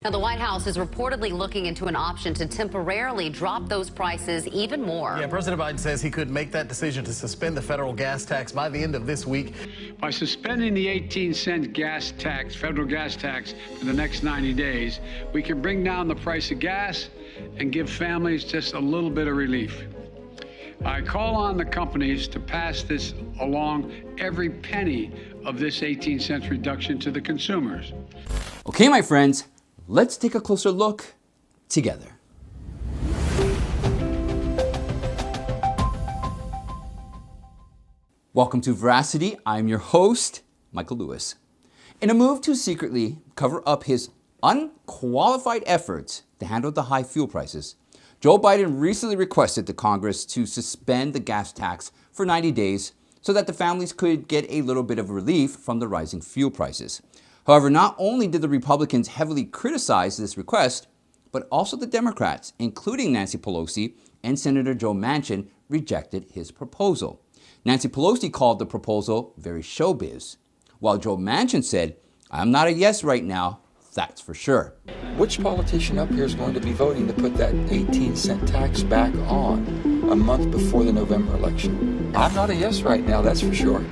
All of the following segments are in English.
Now, the White House is reportedly looking into an option to temporarily drop those prices even more. Yeah, President Biden says he could make that decision to suspend the federal gas tax by the end of this week. By suspending the 18-cent gas tax, federal gas tax, for the next 90 days, we can bring down the price of gas and give families just a little bit of relief. I call on the companies to pass this along, every penny of this 18-cent reduction to the consumers. Okay, my friends, let's take a closer look together. Welcome to Veracity. I'm your host, Michael Lewis. In a move to secretly cover up his unqualified efforts to handle the high fuel prices, Joe Biden recently requested the Congress to suspend the gas tax for 90 days so that the families could get a little bit of relief from the rising fuel prices. However, not only did the Republicans heavily criticize this request, but also the Democrats, including Nancy Pelosi and Senator Joe Manchin, rejected his proposal. Nancy Pelosi called the proposal very showbiz, while Joe Manchin said, "I'm not a yes right now, that's for sure." Which politician up here is going to be voting to put that 18-cent tax back on a month before the November election? I'm not a yes right now, that's for sure.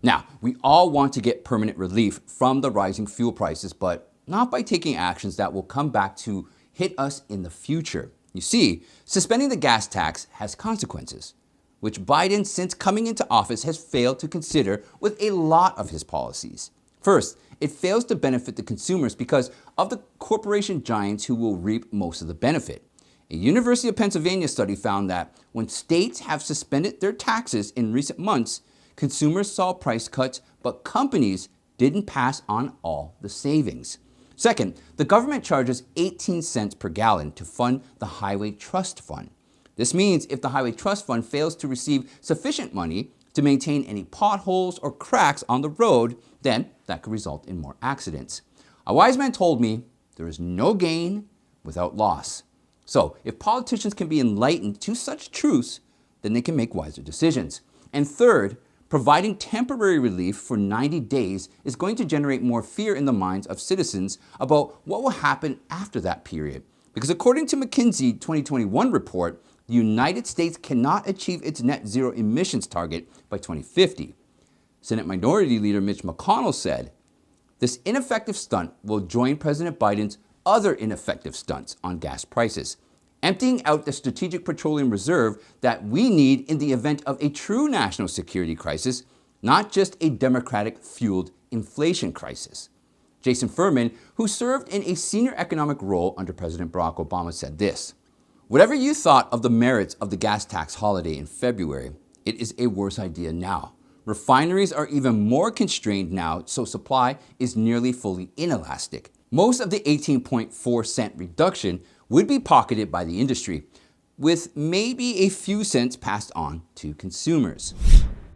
Now, we all want to get permanent relief from the rising fuel prices, but not by taking actions that will come back to hit us in the future. You see, suspending the gas tax has consequences, which Biden, since coming into office, has failed to consider with a lot of his policies. First, it fails to benefit the consumers because of the corporation giants who will reap most of the benefit. A University of Pennsylvania study found that when states have suspended their taxes in recent months, consumers saw price cuts, but companies didn't pass on all the savings. Second, the government charges 18 cents per gallon to fund the Highway Trust Fund. This means if the Highway Trust Fund fails to receive sufficient money to maintain any potholes or cracks on the road, then that could result in more accidents. A wise man told me there is no gain without loss. So if politicians can be enlightened to such truths, then they can make wiser decisions. And third, providing temporary relief for 90 days is going to generate more fear in the minds of citizens about what will happen after that period. Because according to McKinsey 2021 report, the United States cannot achieve its net zero emissions target by 2050. Senate Minority Leader Mitch McConnell said, "This ineffective stunt will join President Biden's other ineffective stunts on gas prices, emptying out the strategic petroleum reserve that we need in the event of a true national security crisis, not just a Democratic-fueled inflation crisis." Jason Furman, who served in a senior economic role under President Barack Obama, said this, "Whatever you thought of the merits of the gas tax holiday in February, it is a worse idea now. Refineries are even more constrained now, so supply is nearly fully inelastic. Most of the 18.4-cent reduction would be pocketed by the industry, with maybe a few cents passed on to consumers."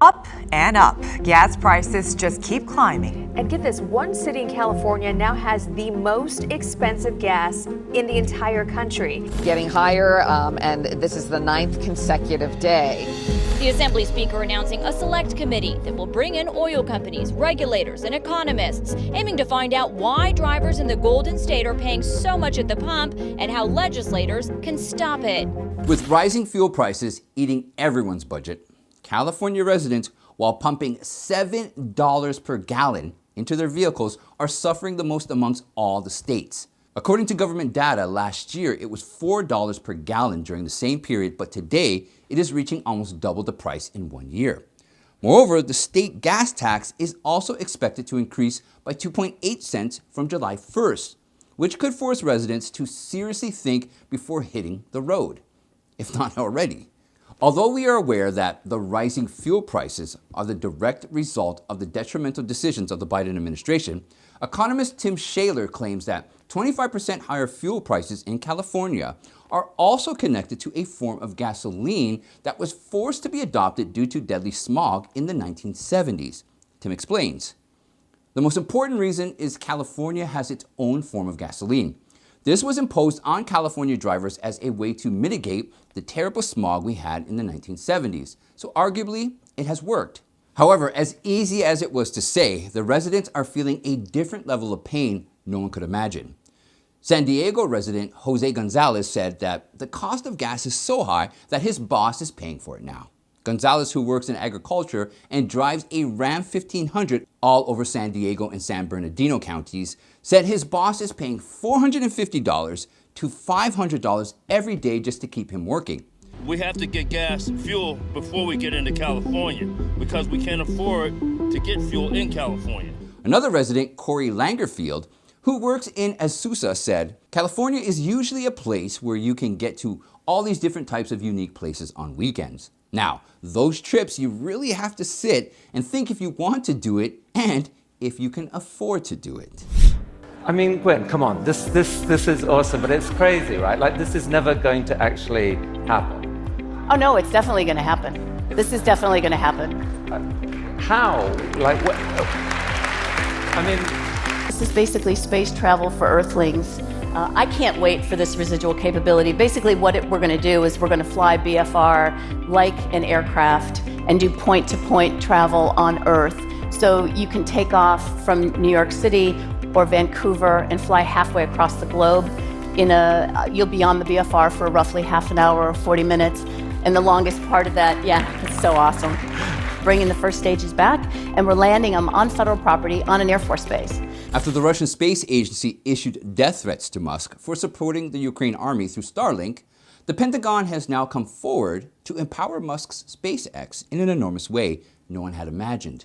Up and up. Gas prices just keep climbing. And get this, one city in California now has the most expensive gas in the entire country. Getting higher, and this is the 9th consecutive day. The Assembly Speaker announcing a select committee that will bring in oil companies, regulators, and economists, aiming to find out why drivers in the Golden State are paying so much at the pump and how legislators can stop it. With rising fuel prices eating everyone's budget, California residents, while pumping $7 per gallon into their vehicles, are suffering the most amongst all the states. According to government data, last year it was $4 per gallon during the same period, but today it is reaching almost double the price in 1 year. Moreover, the state gas tax is also expected to increase by 2.8 cents from July 1st, which could force residents to seriously think before hitting the road, if not already. Although we are aware that the rising fuel prices are the direct result of the detrimental decisions of the Biden administration, economist Tim Shaler claims that 25% higher fuel prices in California are also connected to a form of gasoline that was forced to be adopted due to deadly smog in the 1970s. Tim explains, "The most important reason is California has its own form of gasoline. This was imposed on California drivers as a way to mitigate the terrible smog we had in the 1970s. So arguably, it has worked." However, as easy as it was to say, the residents are feeling a different level of pain no one could imagine. San Diego resident Jose Gonzalez said that the cost of gas is so high that his boss is paying for it now. Gonzalez, who works in agriculture and drives a Ram 1500 all over San Diego and San Bernardino counties, said his boss is paying $450 to $500 every day just to keep him working. We have to get gas, fuel, before we get into California because we can't afford to get fuel in California. Another resident, Corey Langerfield, who works in Azusa, said, California is usually a place where you can get to all these different types of unique places on weekends. Now, those trips you really have to sit and think if you want to do it and if you can afford to do it. I mean, Gwen, come on, this is awesome, but it's crazy, right? Like, this is never going to actually happen. Oh no, it's definitely going to happen. This is definitely going to happen. How? Like, what? I mean, this is basically space travel for Earthlings. I can't wait for this residual capability. Basically, what we're going to do is we're going to fly BFR like an aircraft and do point-to-point travel on Earth. So you can take off from New York City or Vancouver and fly halfway across the globe. You'll be on the BFR for roughly half an hour or 40 minutes. And the longest part of that, yeah, it's so awesome. Bringing the first stages back, and we're landing them on federal property on an Air Force base. After the Russian Space Agency issued death threats to Musk for supporting the Ukraine army through Starlink, the Pentagon has now come forward to empower Musk's SpaceX in an enormous way no one had imagined.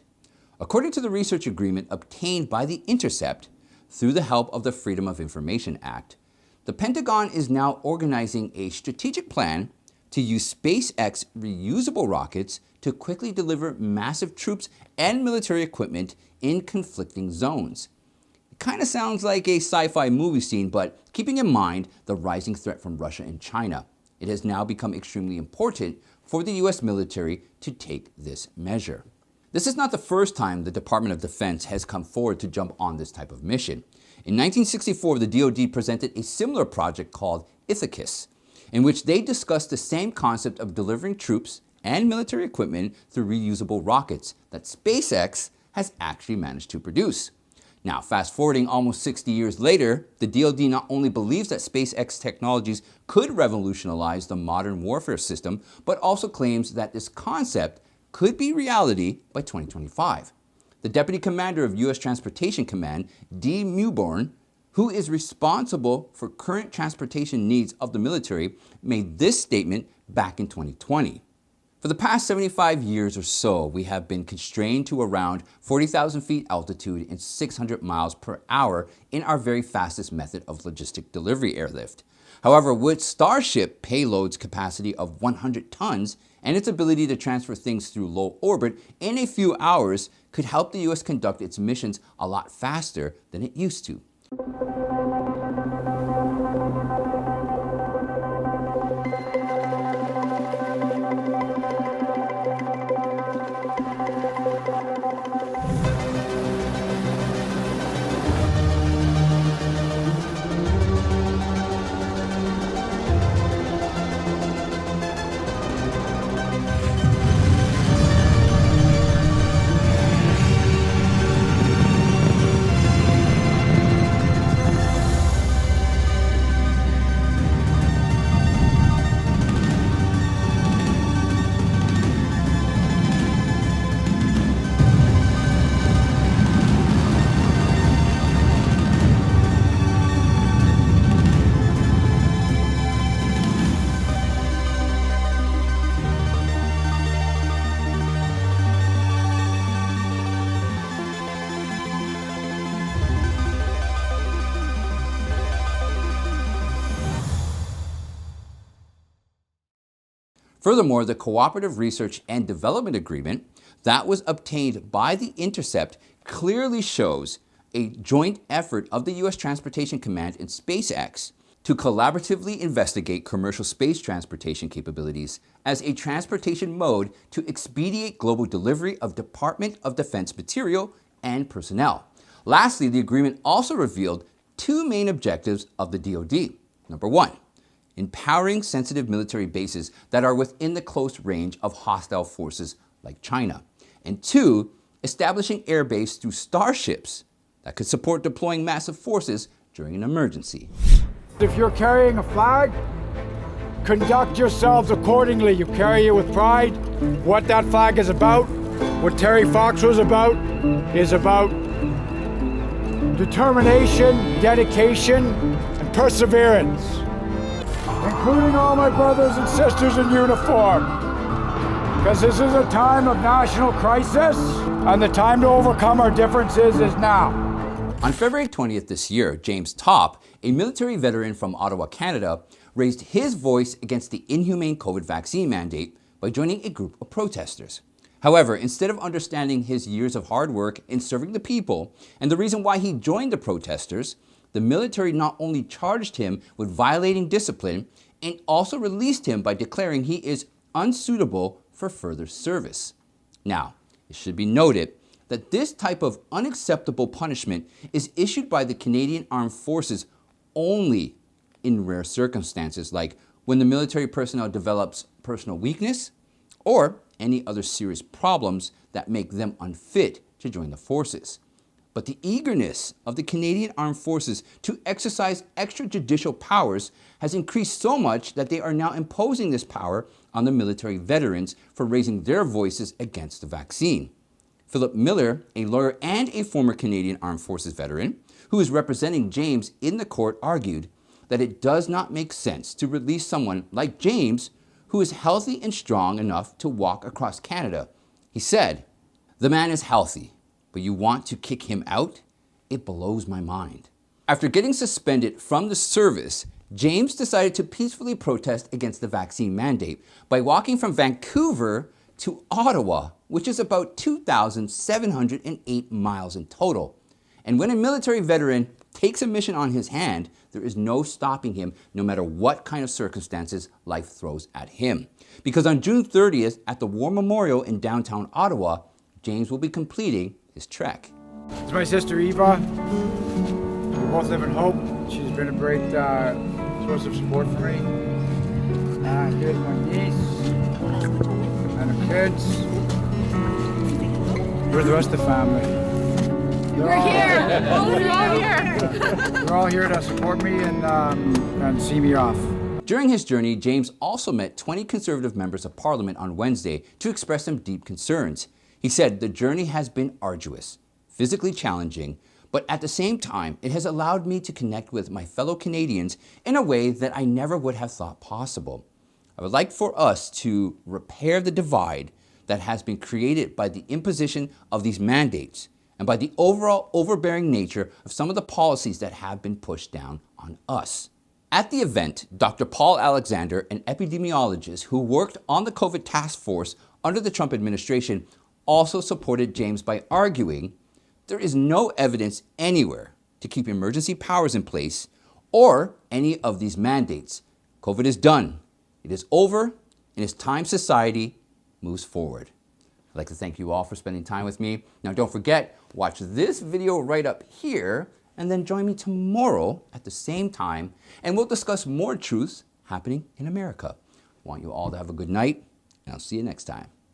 According to the research agreement obtained by The Intercept through the help of the Freedom of Information Act, the Pentagon is now organizing a strategic plan to use SpaceX reusable rockets to quickly deliver massive troops and military equipment in conflicting zones. It kind of sounds like a sci-fi movie scene, but keeping in mind the rising threat from Russia and China, it has now become extremely important for the U.S. military to take this measure. This is not the first time the Department of Defense has come forward to jump on this type of mission. In 1964, the DoD presented a similar project called Ithacus, in which they discussed the same concept of delivering troops and military equipment through reusable rockets that SpaceX has actually managed to produce. Now, fast forwarding almost 60 years later, the DoD not only believes that SpaceX technologies could revolutionize the modern warfare system, but also claims that this concept could be reality by 2025. The Deputy Commander of U.S. Transportation Command, D. Mewborn, who is responsible for current transportation needs of the military, made this statement back in 2020. For the past 75 years or so, we have been constrained to around 40,000 feet altitude and 600 miles per hour in our very fastest method of logistic delivery airlift. However, with Starship payload's capacity of 100 tons and its ability to transfer things through low orbit in a few hours could help the U.S. conduct its missions a lot faster than it used to. Furthermore, the Cooperative Research and Development Agreement that was obtained by The Intercept clearly shows a joint effort of the U.S. Transportation Command and SpaceX to collaboratively investigate commercial space transportation capabilities as a transportation mode to expedite global delivery of Department of Defense material and personnel. Lastly, the agreement also revealed two main objectives of the DoD. Number one, empowering sensitive military bases that are within the close range of hostile forces like China. And two, establishing airbase through starships that could support deploying massive forces during an emergency. If you're carrying a flag, conduct yourselves accordingly. You carry it with pride. What that flag is about, what Terry Fox was about, is about determination, dedication, and perseverance, including all my brothers and sisters in uniform. Because this is a time of national crisis, and the time to overcome our differences is now. On February 20th this year, James Topp, a military veteran from Ottawa, Canada, raised his voice against the inhumane COVID vaccine mandate by joining a group of protesters. However, instead of understanding his years of hard work in serving the people and the reason why he joined the protesters, the military not only charged him with violating discipline and also released him by declaring he is unsuitable for further service. Now, it should be noted that this type of unacceptable punishment is issued by the Canadian Armed Forces only in rare circumstances, like when the military personnel develops personal weakness or any other serious problems that make them unfit to join the forces. But the eagerness of the Canadian Armed Forces to exercise extrajudicial powers has increased so much that they are now imposing this power on the military veterans for raising their voices against the vaccine. Philip Miller, a lawyer and a former Canadian Armed Forces veteran, who is representing James in the court, argued that it does not make sense to release someone like James, who is healthy and strong enough to walk across Canada. He said, "The man is healthy, but you want to kick him out? It blows my mind." After getting suspended from the service, James decided to peacefully protest against the vaccine mandate by walking from Vancouver to Ottawa, which is about 2,708 miles in total. And when a military veteran takes a mission on his hand, there is no stopping him, no matter what kind of circumstances life throws at him. Because on June 30th, at the War Memorial in downtown Ottawa, James will be completing his trek. It's my sister Eva. We both live in Hope. She's been a great source of support for me. Here's my niece and her kids. Where's the rest of the family? We're here. We're all here. They're all here to support me and see me off. During his journey, James also met 20 Conservative members of Parliament on Wednesday to express some deep concerns. He said the journey has been arduous, physically challenging, but at the same time, it has allowed me to connect with my fellow Canadians in a way that I never would have thought possible. I would like for us to repair the divide that has been created by the imposition of these mandates and by the overall overbearing nature of some of the policies that have been pushed down on us. At the event, Dr. Paul Alexander, an epidemiologist who worked on the COVID task force under the Trump administration, also supported James by arguing there is no evidence anywhere to keep emergency powers in place or any of these mandates. COVID is done. It is over, and it's time society moves forward. I'd like to thank you all for spending time with me. Now, don't forget, watch this video right up here, and then join me tomorrow at the same time, and we'll discuss more truths happening in America. I want you all to have a good night, and I'll see you next time.